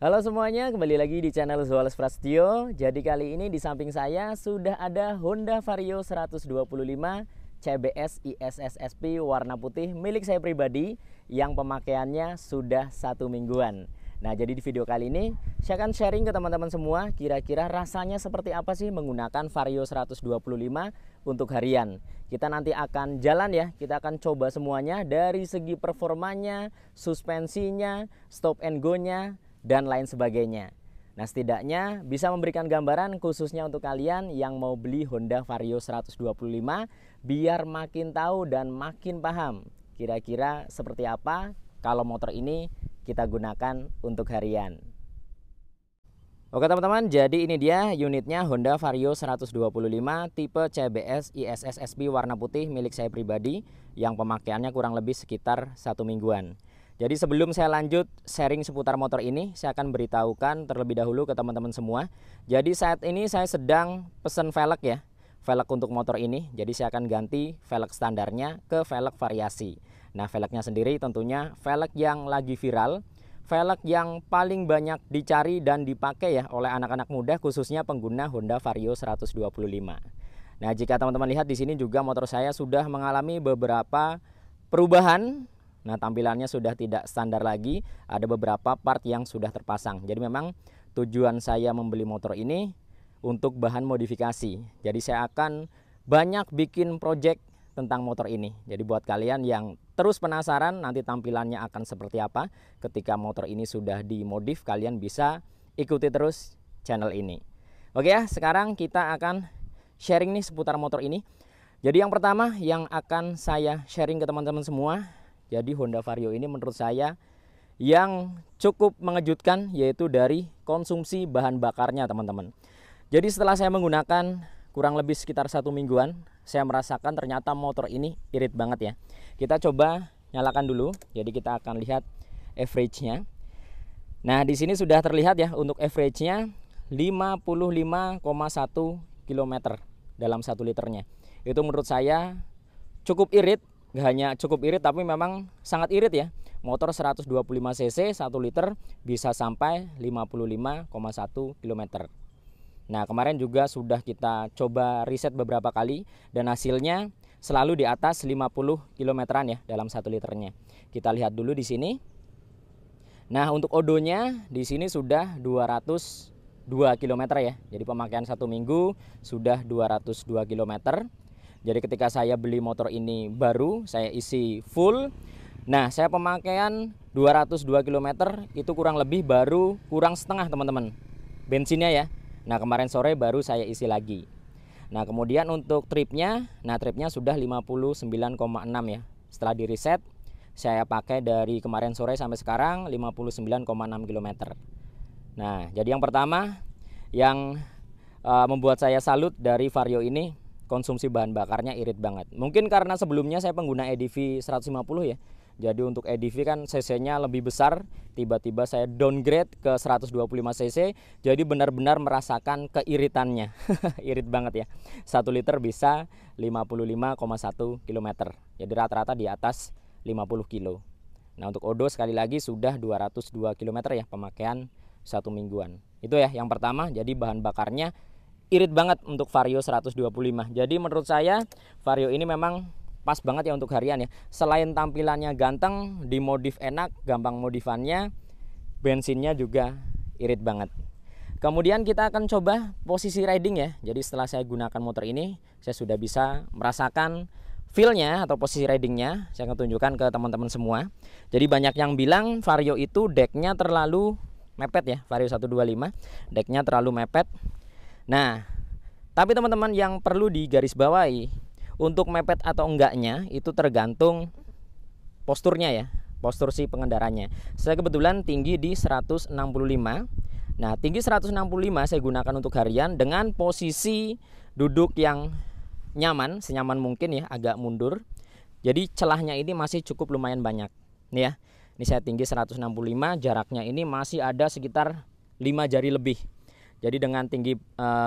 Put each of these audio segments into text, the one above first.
Halo semuanya, kembali lagi di channel Zoales Prasetyo. Jadi kali ini di samping saya sudah ada Honda Vario 125 CBS ISS SP warna putih milik saya pribadi yang pemakaiannya sudah 1 mingguan. Nah, jadi di video kali ini saya akan sharing ke teman-teman semua kira-kira rasanya seperti apa sih menggunakan Vario 125 untuk harian. Kita nanti akan jalan ya, kita akan coba semuanya dari segi performanya, suspensinya, stop and go-nya, dan lain sebagainya. Nah, setidaknya bisa memberikan gambaran khususnya untuk kalian yang mau beli Honda Vario 125 biar makin tahu dan makin paham kira-kira seperti apa kalau motor ini kita gunakan untuk harian. Oke teman-teman, jadi ini dia unitnya Honda Vario 125 tipe CBS ISS SP warna putih milik saya pribadi yang pemakaiannya kurang lebih sekitar 1 mingguan. Jadi sebelum saya lanjut sharing seputar motor ini, saya akan beritahukan terlebih dahulu ke teman-teman semua. Jadi saat ini saya sedang pesen velg ya, velg untuk motor ini. Jadi saya akan ganti velg standarnya ke velg variasi. Nah, velgnya sendiri tentunya velg yang lagi viral, velg yang paling banyak dicari dan dipakai ya oleh anak-anak muda khususnya pengguna Honda Vario 125. Nah, jika teman-teman lihat di sini juga motor saya sudah mengalami beberapa perubahan. Nah, tampilannya sudah tidak standar lagi, ada beberapa part yang sudah terpasang. Jadi memang tujuan saya membeli motor ini untuk bahan modifikasi. Jadi saya akan banyak bikin project tentang motor ini. Jadi buat kalian yang terus penasaran nanti tampilannya akan seperti apa ketika motor ini sudah dimodif, kalian bisa ikuti terus channel ini. Oke ya, sekarang kita akan sharing nih seputar motor ini. Jadi yang pertama yang akan saya sharing ke teman-teman semua, jadi Honda Vario ini menurut saya yang cukup mengejutkan yaitu dari konsumsi bahan bakarnya teman-teman. Jadi setelah saya menggunakan kurang lebih sekitar 1 mingguan, saya merasakan ternyata motor ini irit banget ya. Kita coba nyalakan dulu. Jadi kita akan lihat average-nya. Nah, di sini sudah terlihat ya untuk average-nya 55,1 km dalam 1 liternya. Itu menurut saya cukup irit. Gak hanya cukup irit tapi memang sangat irit ya. Motor 125 cc 1 liter bisa sampai 55,1 km. Nah, kemarin juga sudah kita coba riset beberapa kali dan hasilnya selalu di atas 50 kilometeran ya dalam 1 liternya. Kita lihat dulu di sini. Nah, untuk odonya di sini sudah 202 km ya. Jadi pemakaian 1 minggu sudah 202 km. Jadi ketika saya beli motor ini baru, saya isi full. Nah, saya pemakaian 202 km itu kurang lebih baru kurang setengah teman-teman bensinnya ya. Nah, kemarin sore baru saya isi lagi. Nah, kemudian untuk tripnya, nah tripnya sudah 59,6 ya. Setelah di reset, saya pakai dari kemarin sore sampai sekarang 59,6 km. Nah, jadi yang pertama yang membuat saya salut dari Vario ini, konsumsi bahan bakarnya irit banget. Mungkin karena sebelumnya saya pengguna EDV 150 ya. Jadi untuk EDV kan cc-nya lebih besar, tiba-tiba saya downgrade ke 125 cc, jadi benar-benar merasakan keiritannya. Irit banget ya. 1 liter bisa 55,1 km. Jadi rata-rata di atas 50 kilo. Nah, untuk odo sekali lagi sudah 202 km ya pemakaian 1 mingguan. Itu ya yang pertama, jadi bahan bakarnya irit banget untuk Vario 125. Jadi menurut saya Vario ini memang pas banget ya untuk harian ya. Selain tampilannya ganteng, dimodif enak, gampang modifannya, bensinnya juga irit banget. Kemudian kita akan coba posisi riding ya. Jadi setelah saya gunakan motor ini, saya sudah bisa merasakan feel-nya atau posisi ridingnya. Saya akan tunjukkan ke teman-teman semua. Jadi banyak yang bilang Vario itu decknya terlalu mepet ya, Vario 125 decknya terlalu mepet. Nah, tapi teman-teman yang perlu digarisbawahi, untuk mepet atau enggaknya itu tergantung posturnya ya, postur si pengendaranya. Saya kebetulan tinggi di 165. Nah, tinggi 165 saya gunakan untuk harian dengan posisi duduk yang nyaman, senyaman mungkin ya, agak mundur. Jadi celahnya ini masih cukup lumayan banyak. Nih ya, ini saya tinggi 165, jaraknya ini masih ada sekitar 5 jari lebih. Jadi dengan tinggi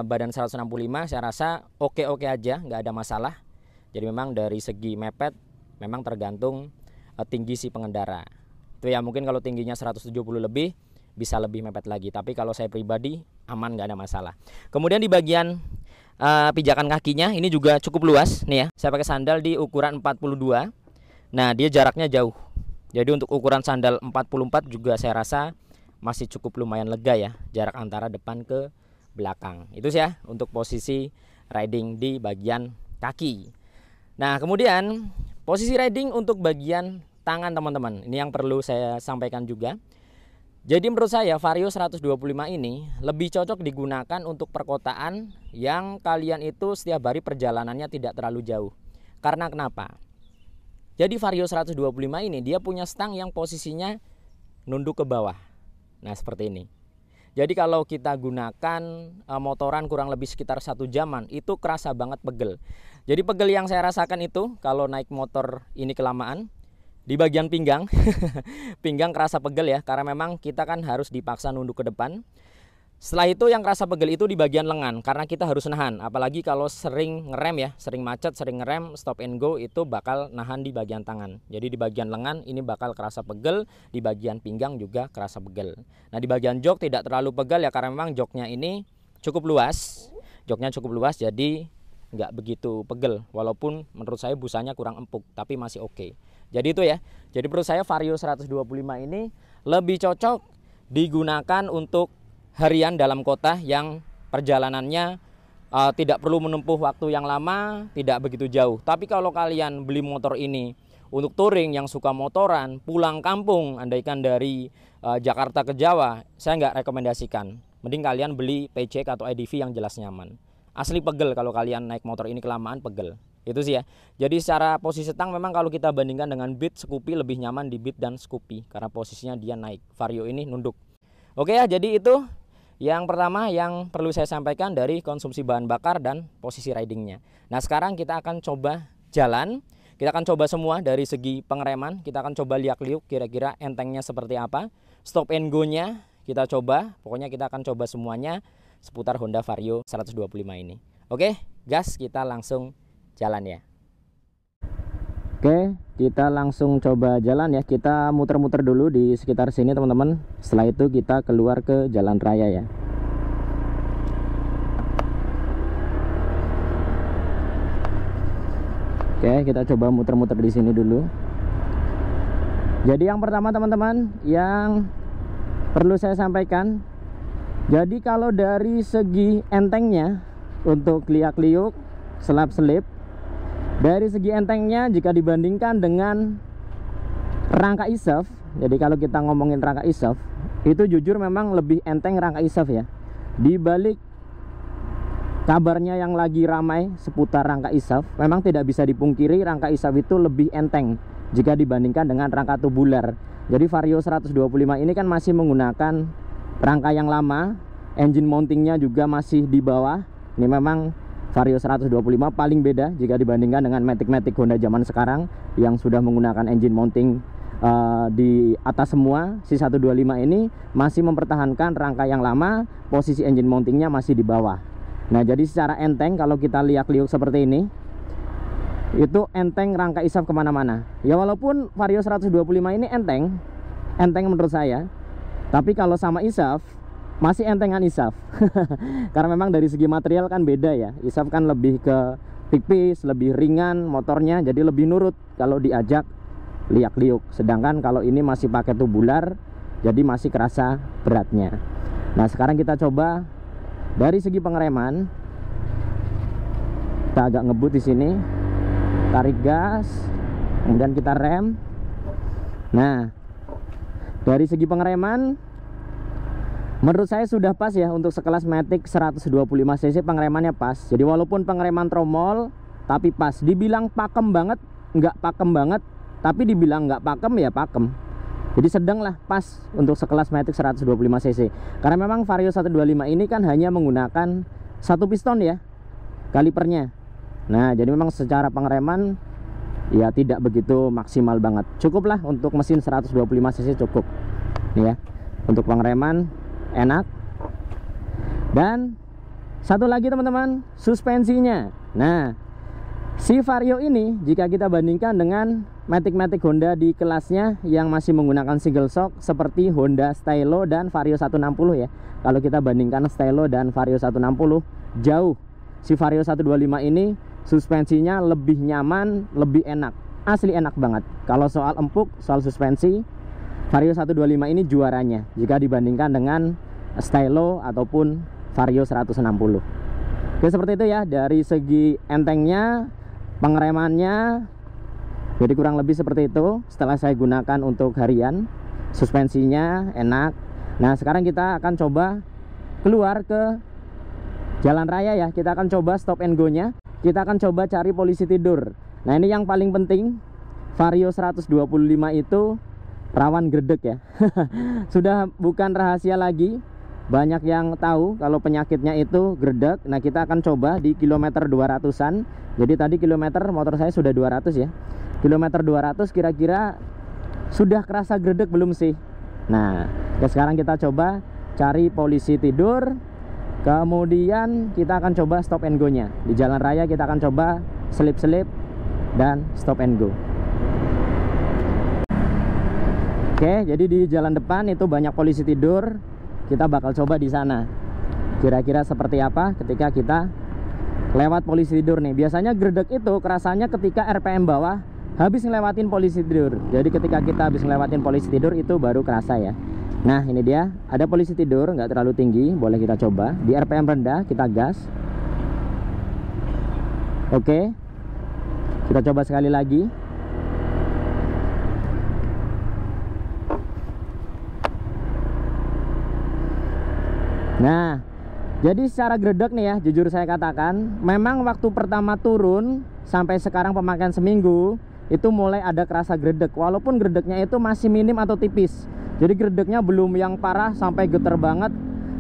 badan 165 saya rasa oke-oke aja, nggak ada masalah. Jadi memang dari segi mepet memang tergantung tinggi si pengendara. Itu ya, mungkin kalau tingginya 170 lebih bisa lebih mepet lagi. Tapi kalau saya pribadi aman, nggak ada masalah. Kemudian di bagian pijakan kakinya ini juga cukup luas nih ya. Saya pakai sandal di ukuran 42. Nah, dia jaraknya jauh. Jadi untuk ukuran sandal 44 juga saya rasa masih cukup lumayan lega ya, jarak antara depan ke belakang. Itu sih ya untuk posisi riding di bagian kaki. Nah, kemudian posisi riding untuk bagian tangan teman-teman. Ini yang perlu saya sampaikan juga. Jadi menurut saya Vario 125 ini lebih cocok digunakan untuk perkotaan yang kalian itu setiap hari perjalanannya tidak terlalu jauh. Karena kenapa? Jadi Vario 125 ini dia punya stang yang posisinya nunduk ke bawah. Nah, seperti ini. Jadi kalau kita gunakan motoran kurang lebih sekitar 1 jaman, itu kerasa banget pegel. Jadi pegel yang saya rasakan itu kalau naik motor ini kelamaan di bagian pinggang. Pinggang kerasa pegel ya, karena memang kita kan harus dipaksa nunduk ke depan. Setelah itu yang kerasa pegel itu di bagian lengan, karena kita harus nahan. Apalagi kalau sering ngerem ya, sering macet, sering ngerem, stop and go, itu bakal nahan di bagian tangan. Jadi di bagian lengan ini bakal kerasa pegel, di bagian pinggang juga kerasa pegel. Nah, di bagian jok tidak terlalu pegel ya, karena memang joknya ini cukup luas. Joknya cukup luas, jadi nggak begitu pegel. Walaupun menurut saya busanya kurang empuk, tapi masih oke. Jadi itu ya. Jadi menurut saya Vario 125 ini lebih cocok digunakan untuk harian dalam kota yang perjalanannya tidak perlu menempuh waktu yang lama, tidak begitu jauh. Tapi kalau kalian beli motor ini untuk touring yang suka motoran, pulang kampung, andaikan dari Jakarta ke Jawa, saya nggak rekomendasikan. Mending kalian beli PCX atau IDV yang jelas nyaman. Asli pegel kalau kalian naik motor ini kelamaan, pegel. Itu sih ya. Jadi secara posisi stang memang kalau kita bandingkan dengan Beat, Scoopy lebih nyaman di Beat dan Scoopy karena posisinya dia naik. Vario ini nunduk. Oke ya, jadi itu yang pertama yang perlu saya sampaikan dari konsumsi bahan bakar dan posisi ridingnya. Nah, sekarang kita akan coba jalan. Kita akan coba semua dari segi pengereman. Kita akan coba liak-liuk kira-kira entengnya seperti apa. Stop and go-nya kita coba. Pokoknya kita akan coba semuanya seputar Honda Vario 125 ini. Oke, gas, kita langsung jalan ya. Oke, kita langsung coba jalan ya. Kita muter-muter dulu di sekitar sini teman-teman. Setelah itu kita keluar ke jalan raya ya. Oke, kita coba muter-muter di sini dulu. Jadi yang pertama teman-teman yang perlu saya sampaikan, jadi kalau dari segi entengnya untuk liak-liuk, selap-selip, dari segi entengnya jika dibandingkan dengan rangka ISEF, jadi kalau kita ngomongin rangka ISEF, itu jujur memang lebih enteng rangka ISEF ya. Di balik kabarnya yang lagi ramai seputar rangka ISEF, memang tidak bisa dipungkiri rangka ISEF itu lebih enteng jika dibandingkan dengan rangka tubular. Jadi Vario 125 ini kan masih menggunakan rangka yang lama, engine mountingnya juga masih di bawah. Ini memang Vario 125 paling beda jika dibandingkan dengan Matic-Matic Honda zaman sekarang yang sudah menggunakan engine mounting di atas semua. Si 125 ini masih mempertahankan rangka yang lama, posisi engine mountingnya masih di bawah. Nah, jadi secara enteng kalau kita liak-liuk seperti ini, itu enteng rangka ISEF kemana-mana. Ya walaupun Vario 125 ini enteng menurut saya, tapi kalau sama ISEF masih entengan ISEF. Karena memang dari segi material kan beda ya. ISEF kan lebih ke tipis, lebih ringan motornya, jadi lebih nurut kalau diajak liak-liuk. Sedangkan kalau ini masih pakai tubular, jadi masih kerasa beratnya. Nah, sekarang kita coba dari segi pengereman. Kita agak ngebut di sini. Tarik gas, kemudian kita rem. Nah, dari segi pengereman menurut saya sudah pas ya untuk sekelas Matic 125cc pengeremannya pas. Jadi walaupun pengereman tromol tapi pas. Dibilang pakem banget, nggak pakem banget, tapi dibilang nggak pakem ya pakem. Jadi sedang lah, pas untuk sekelas Matic 125cc. Karena memang Vario 125 ini kan hanya menggunakan satu piston ya kalipernya. Nah, jadi memang secara pengereman ya tidak begitu maksimal banget. Cukup lah untuk mesin 125cc cukup. Nih ya, untuk pengereman enak. Dan satu lagi teman-teman, suspensinya. Nah, Si Vario ini jika kita bandingkan dengan Matic Honda di kelasnya yang masih menggunakan single shock seperti Honda Stylo dan Vario 160 ya. Kalau kita bandingkan Stylo dan Vario 160, jauh. Si Vario 125 ini suspensinya lebih nyaman, lebih enak. Asli enak banget. Kalau soal empuk, soal suspensi, Vario 125 ini juaranya jika dibandingkan dengan Stylo ataupun Vario 160. Oke, seperti itu ya dari segi entengnya, pengeremannya. Jadi kurang lebih seperti itu setelah saya gunakan untuk harian. Suspensinya enak. Nah, sekarang kita akan coba keluar ke jalan raya ya. Kita akan coba stop and go nya. Kita akan coba cari polisi tidur. Nah, ini yang paling penting, Vario 125 itu rawan gredek ya. Sudah bukan rahasia lagi. Banyak yang tahu kalau penyakitnya itu gredek. Nah, kita akan coba di kilometer 200-an. Jadi tadi kilometer motor saya sudah 200 ya. Kilometer 200 kira-kira sudah kerasa gredek belum sih? Nah, ya sekarang kita coba cari polisi tidur. Kemudian kita akan coba stop and go nya. Di jalan raya kita akan coba selip-selip dan stop and go. Oke, jadi di jalan depan itu banyak polisi tidur. Kita bakal coba di sana. Kira-kira seperti apa ketika kita lewat polisi tidur nih. Biasanya gredek itu kerasanya ketika RPM bawah habis ngelewatin polisi tidur. Jadi ketika kita habis ngelewatin polisi tidur itu baru kerasa ya. Nah, ini dia, ada polisi tidur, nggak terlalu tinggi. Boleh kita coba di RPM rendah, kita gas. Oke, kita coba sekali lagi. Nah, jadi secara gredek nih ya, jujur saya katakan, memang waktu pertama turun sampai sekarang pemakaian seminggu itu mulai ada kerasa gredek. Walaupun gredeknya itu masih minim atau tipis. Jadi gredeknya belum yang parah sampai getar banget,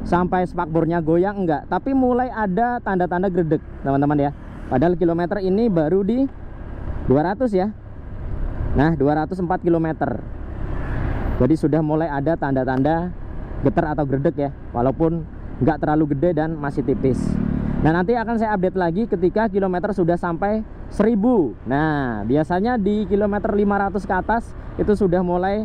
sampai spakbornya goyang, enggak. Tapi mulai ada tanda-tanda gredek, teman-teman ya. Padahal kilometer ini baru di 200 ya. Nah, 204 km. Jadi sudah mulai ada tanda-tanda getar atau gredek ya, walaupun nggak terlalu gede dan masih tipis. Nah, nanti akan saya update lagi ketika kilometer sudah sampai 1000. Nah, biasanya di kilometer 500 ke atas itu sudah mulai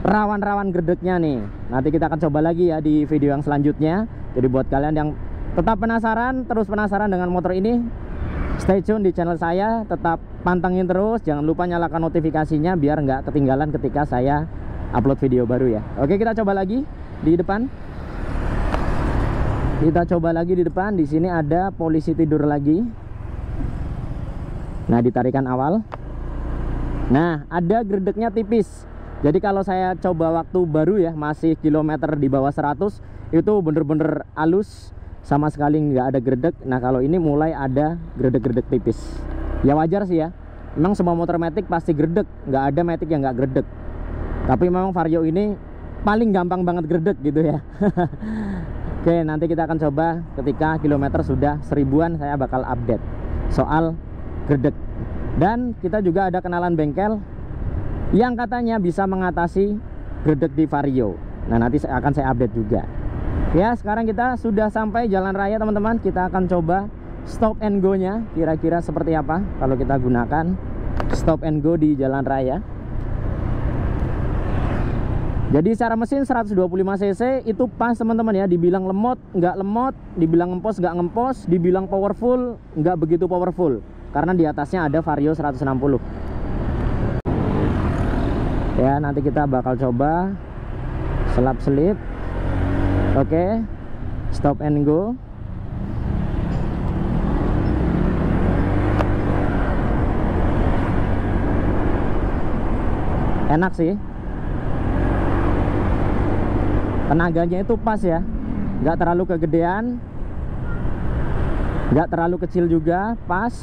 rawan-rawan gredeknya nih. Nanti kita akan coba lagi ya di video yang selanjutnya. Jadi buat kalian yang tetap penasaran, terus penasaran dengan motor ini, stay tune di channel saya, tetap pantengin terus. Jangan lupa nyalakan notifikasinya biar nggak ketinggalan ketika saya upload video baru ya. Oke, kita coba lagi di depan. Kita coba lagi di depan. Di sini ada polisi tidur lagi. Nah, ditarikan awal. Nah, ada gredeknya tipis. Jadi kalau saya coba waktu baru ya, masih kilometer di bawah 100, itu bener-bener halus, sama sekali nggak ada gredek. Nah, kalau ini mulai ada gredek-gredek tipis. Ya wajar sih ya. Memang semua motor Matic pasti gredek, nggak ada Matic yang nggak gredek. Tapi memang Vario ini paling gampang banget gredek gitu ya. Oke, nanti kita akan coba ketika kilometer sudah 1000-an, saya bakal update soal gredek. Dan kita juga ada kenalan bengkel yang katanya bisa mengatasi gredek di Vario. Nah, nanti akan saya update juga. Ya, sekarang kita sudah sampai jalan raya teman-teman. Kita akan coba stop and go nya, kira-kira seperti apa kalau kita gunakan stop and go di jalan raya. Jadi secara mesin 125 cc itu pas teman-teman ya. Dibilang lemot nggak lemot, dibilang ngempos nggak ngempos, dibilang powerful nggak begitu powerful, karena di atasnya ada Vario 160 ya. Nanti kita bakal coba selap-selip. Oke, stop and go. Enak sih, tenaganya itu pas ya, nggak terlalu kegedean, nggak terlalu kecil juga, pas.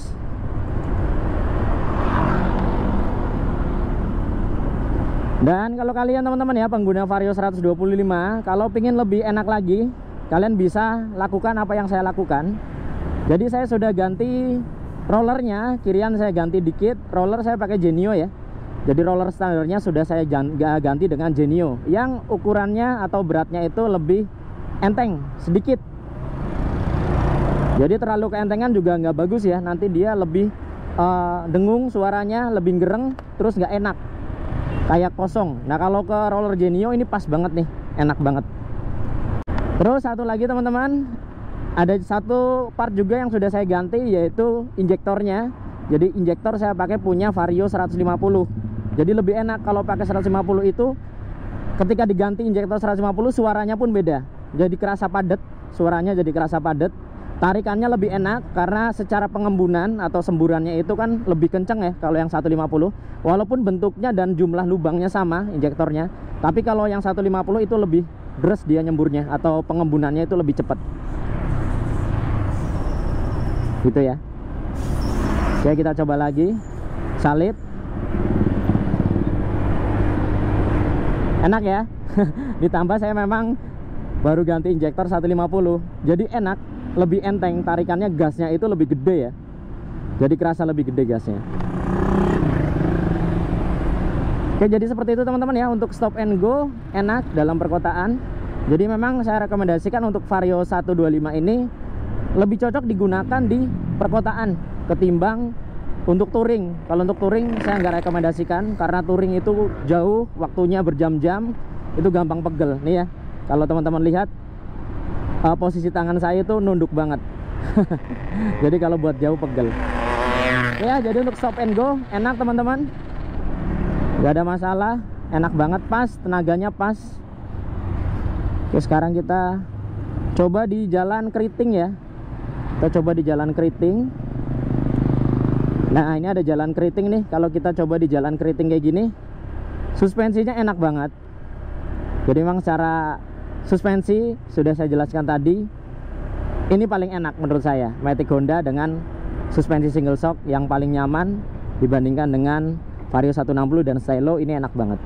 Dan kalau kalian teman-teman ya pengguna Vario 125, kalau pingin lebih enak lagi, kalian bisa lakukan apa yang saya lakukan. Jadi saya sudah ganti rollernya, kirian saya ganti dikit, roller saya pakai Genio ya. Jadi roller standarnya sudah saya ganti dengan Genio yang ukurannya atau beratnya itu lebih enteng sedikit. Jadi terlalu keentengan juga nggak bagus ya, nanti dia lebih dengung suaranya, lebih gereng, terus nggak enak, kayak kosong. Nah kalau ke roller Genio ini pas banget nih, enak banget. Terus satu lagi teman-teman, ada satu part juga yang sudah saya ganti, yaitu injektornya. Jadi injektor saya pakai punya Vario 150. Jadi lebih enak kalau pakai 150 itu, ketika diganti injektor 150 suaranya pun beda. Jadi kerasa padat, suaranya jadi kerasa padat. Tarikannya lebih enak karena secara pengembunan atau semburannya itu kan lebih kenceng ya kalau yang 150. Walaupun bentuknya dan jumlah lubangnya sama injektornya, tapi kalau yang 150 itu lebih deres dia nyemburnya atau pengembunannya itu lebih cepat. Gitu ya. Oke, kita coba lagi. Salib. Enak ya. Ditambah saya memang baru ganti injektor 150. Jadi enak, lebih enteng, tarikannya gasnya itu lebih gede ya. Jadi kerasa lebih gede gasnya. Oke, jadi seperti itu teman-teman ya untuk stop and go, enak dalam perkotaan. Jadi memang saya rekomendasikan untuk Vario 125 ini lebih cocok digunakan di perkotaan ketimbang untuk touring. Kalau untuk touring saya nggak rekomendasikan, karena touring itu jauh, waktunya berjam-jam, itu gampang pegel nih ya. Kalau teman-teman lihat posisi tangan saya itu nunduk banget. Jadi kalau buat jauh pegel ya. Jadi untuk stop and go enak teman-teman, nggak ada masalah, enak banget, pas, tenaganya pas. Oke, sekarang kita coba di jalan keriting ya. Kita coba di jalan keriting. Nah ini ada jalan keriting nih. Kalau kita coba di jalan keriting kayak gini, suspensinya enak banget. Jadi memang secara suspensi sudah saya jelaskan tadi, ini paling enak menurut saya, Matic Honda dengan suspensi single shock yang paling nyaman dibandingkan dengan Vario 160 dan Stylo. Ini enak banget.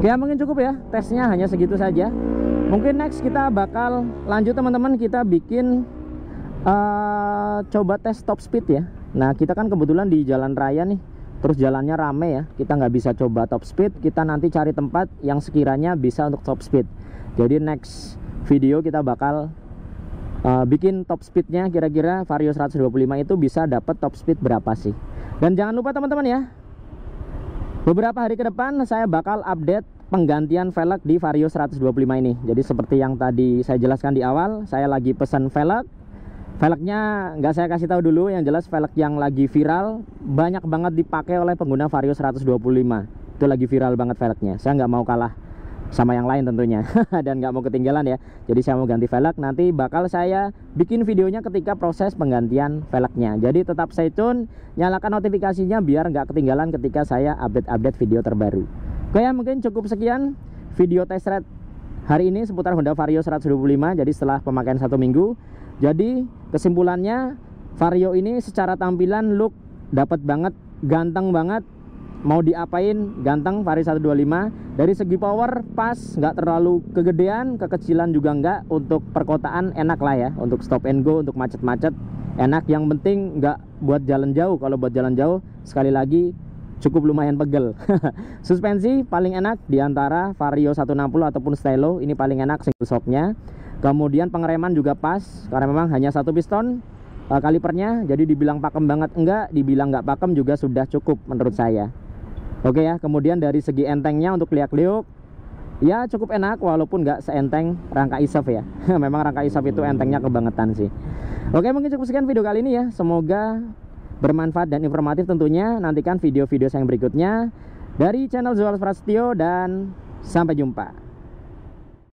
Ya mungkin cukup ya, tesnya hanya segitu saja. Mungkin next kita bakal lanjut teman-teman, kita bikin coba tes top speed ya. Nah kita kan kebetulan di jalan raya nih, terus jalannya rame ya, kita nggak bisa coba top speed. Kita nanti cari tempat yang sekiranya bisa untuk top speed. Jadi next video kita bakal bikin top speednya, kira-kira Vario 125 itu bisa dapat top speed berapa sih. Dan jangan lupa teman-teman ya, beberapa hari ke depan saya bakal update penggantian velg di Vario 125 ini. Jadi seperti yang tadi saya jelaskan di awal, saya lagi pesan velg. Velgnya nggak saya kasih tahu dulu, yang jelas velg yang lagi viral, banyak banget dipakai oleh pengguna Vario 125. Itu lagi viral banget velgnya. Saya nggak mau kalah sama yang lain tentunya. Dan nggak mau ketinggalan ya. Jadi saya mau ganti velg, nanti bakal saya bikin videonya ketika proses penggantian velgnya. Jadi tetap stay tune, nyalakan notifikasinya biar nggak ketinggalan ketika saya update video terbaru. Oke ya, mungkin cukup sekian video test ride hari ini seputar Honda Vario 125. Jadi setelah pemakaian 1 minggu, jadi kesimpulannya Vario ini secara tampilan look dapat banget, ganteng banget. Mau diapain ganteng Vario 125. Dari segi power pas, nggak terlalu kegedean, kekecilan juga nggak. Untuk perkotaan enak lah ya, untuk stop and go, untuk macet-macet enak. Yang penting nggak buat jalan jauh. Kalau buat jalan jauh sekali lagi cukup lumayan pegel. Suspensi paling enak diantara Vario 160 ataupun Stylo, ini paling enak single shocknya. Kemudian pengereman juga pas, karena memang hanya satu piston kalipernya. Jadi dibilang pakem banget enggak, dibilang nggak pakem juga sudah cukup menurut saya. Oke ya, kemudian dari segi entengnya untuk liak-liuk ya cukup enak, walaupun nggak seenteng rangka ISOF ya. Memang rangka ISOF itu entengnya kebangetan sih. Oke, mungkin cukup sekian video kali ini ya. Semoga bermanfaat dan informatif tentunya. Nantikan video-video saya yang berikutnya dari channel Zuales Prasetyo dan sampai jumpa.